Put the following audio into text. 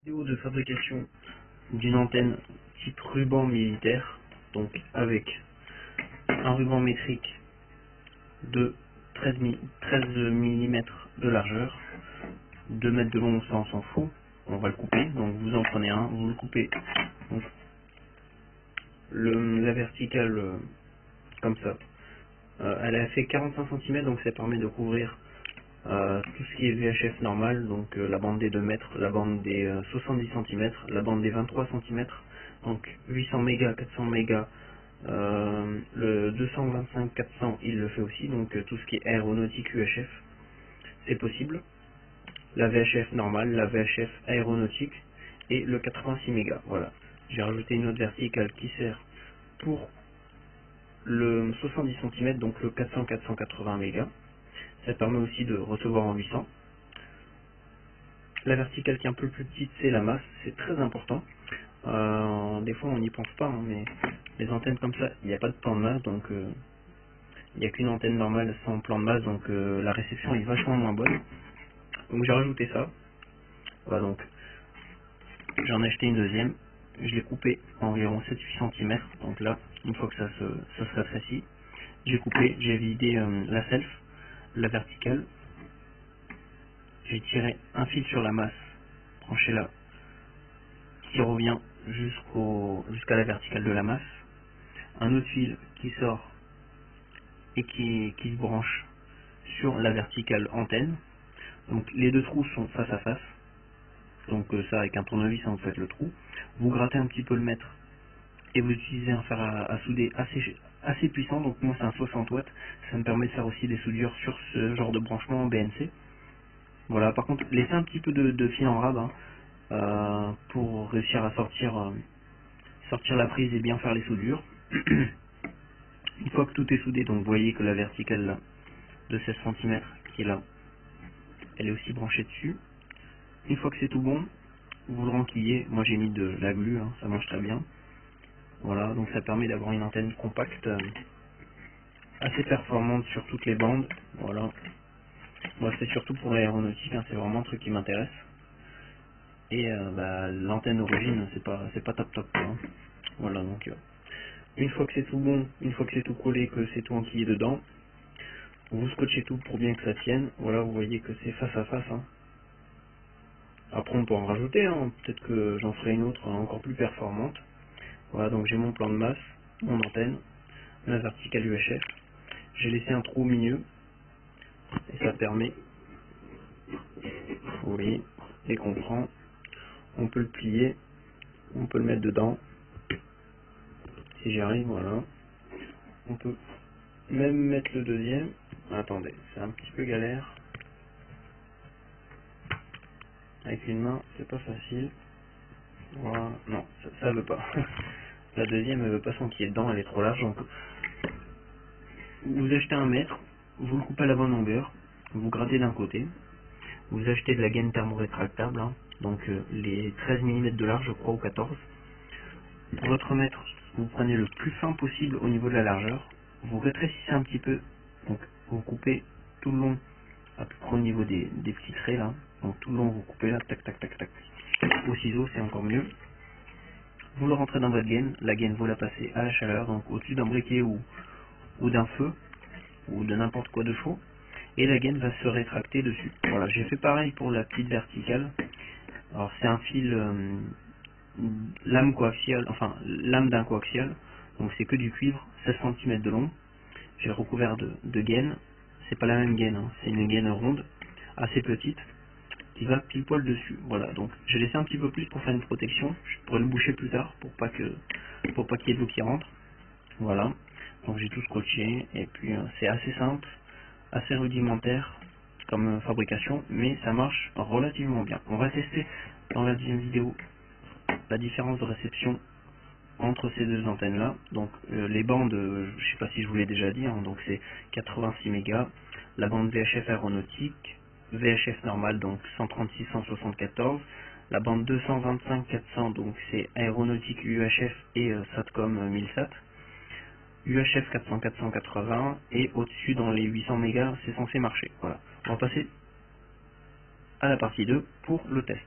Vidéo de fabrication d'une antenne type ruban militaire, donc avec un ruban métrique de 13 mm de largeur, 2 mètres de long, ça on s'en fout, on va le couper, donc vous en prenez un, vous le coupez, donc la verticale comme ça, elle a fait 45 cm, donc ça permet de couvrir tout ce qui est VHF normal, donc la bande des 2 mètres, la bande des 70 cm, la bande des 23 cm, donc 800 mégas, 400 mégas, le 225-400 il le fait aussi, donc tout ce qui est aéronautique UHF, c'est possible. La VHF normale, la VHF aéronautique et le 86 mégas, voilà. J'ai rajouté une autre verticale qui sert pour le 70 cm, donc le 400-480 mégas. Ça permet aussi de recevoir en 800. La verticale qui est un peu plus petite, c'est la masse, c'est très important. Des fois on n'y pense pas, hein, mais les antennes comme ça, il n'y a pas de plan de masse, donc il n'y a qu'une antenne normale sans plan de masse, donc la réception est vachement moins bonne. Donc j'ai rajouté ça. Voilà, donc j'en ai acheté une deuxième, je l'ai coupé environ 7-8 cm, donc là, une fois que ça se rétrécit, j'ai coupé, j'ai vidé la self, la verticale, j'ai tiré un fil sur la masse, branché là, qui revient jusqu'à la verticale de la masse, un autre fil qui sort et qui se branche sur la verticale antenne, donc les deux trous sont face à face, donc ça avec un tournevis vous faites le trou, vous grattez un petit peu le mètre et vous utilisez un fer à souder assez puissant, donc moi c'est un 60 watts, ça me permet de faire aussi des soudures sur ce genre de branchement en BNC. Voilà, par contre laissez un petit peu de fil en rab pour réussir à sortir la prise et bien faire les soudures. Une fois que tout est soudé, donc vous voyez que la verticale là, de 16 cm qui est là, elle est aussi branchée dessus. Une fois que c'est tout bon, vous le renquillez. Moi j'ai mis de la glu, hein, ça marche très bien. Voilà, donc ça permet d'avoir une antenne compacte, assez performante sur toutes les bandes. Voilà. Moi c'est surtout pour l'aéronautique, hein, c'est vraiment un truc qui m'intéresse. Et l'antenne d'origine, c'est pas top top, hein. Voilà, donc une fois que c'est tout bon, une fois que c'est tout collé, que c'est tout enquillé dedans, vous scotchez tout pour bien que ça tienne. Voilà, vous voyez que c'est face à face, hein. Après on peut en rajouter, hein. Peut-être que j'en ferai une autre encore plus performante. Voilà, donc j'ai mon plan de masse, mon antenne, la verticale UHF. J'ai laissé un trou au milieu et ça permet, vous voyez, dès qu'on prend, on peut le plier, on peut le mettre dedans. Si j'y arrive, voilà. On peut même mettre le deuxième. Attendez, c'est un petit peu galère. Avec une main, c'est pas facile. Voilà, non, ça veut pas. La deuxième, elle veut pas s'enquiller dedans, elle est trop large. Donc, vous achetez un mètre, vous le coupez à la bonne longueur, vous grattez d'un côté, vous achetez de la gaine thermorétractable, hein, donc les 13 mm de large, je crois, ou 14. Votre mètre, vous prenez le plus fin possible au niveau de la largeur, vous rétrécissez un petit peu, donc vous coupez tout le long, à peu près au niveau des petits traits là, donc tout le long vous coupez là, tac tac tac tac. Au ciseau c'est encore mieux. Vous le rentrez dans votre gaine, la gaine vous la passez à la chaleur, donc au-dessus d'un briquet ou d'un feu, ou de n'importe quoi de chaud, et la gaine va se rétracter dessus. Voilà, j'ai fait pareil pour la petite verticale. Alors c'est un fil lame coaxiale, enfin lame d'un coaxial, donc c'est que du cuivre, 16 cm de long. J'ai recouvert de gaine, c'est pas la même gaine, hein, c'est une gaine ronde, assez petite, qui va pile poil dessus. Voilà, donc j'ai laissé un petit peu plus pour faire une protection, je pourrais le boucher plus tard pour pas qu'il y ait de l'eau qui rentre. Voilà, donc j'ai tout scotché, et puis c'est assez simple, assez rudimentaire comme fabrication, mais ça marche relativement bien. On va tester dans la deuxième vidéo la différence de réception entre ces deux antennes là. Donc les bandes, je sais pas si je vous l'ai déjà dit, hein, donc c'est 86 mégas, la bande VHF aéronautique, VHF normale donc 136-174, la bande 225-400 donc c'est aéronautique UHF et Satcom 1000 UHF 400-480 et au-dessus dans les 800 mégas c'est censé marcher. Voilà, on va passer à la partie 2 pour le test.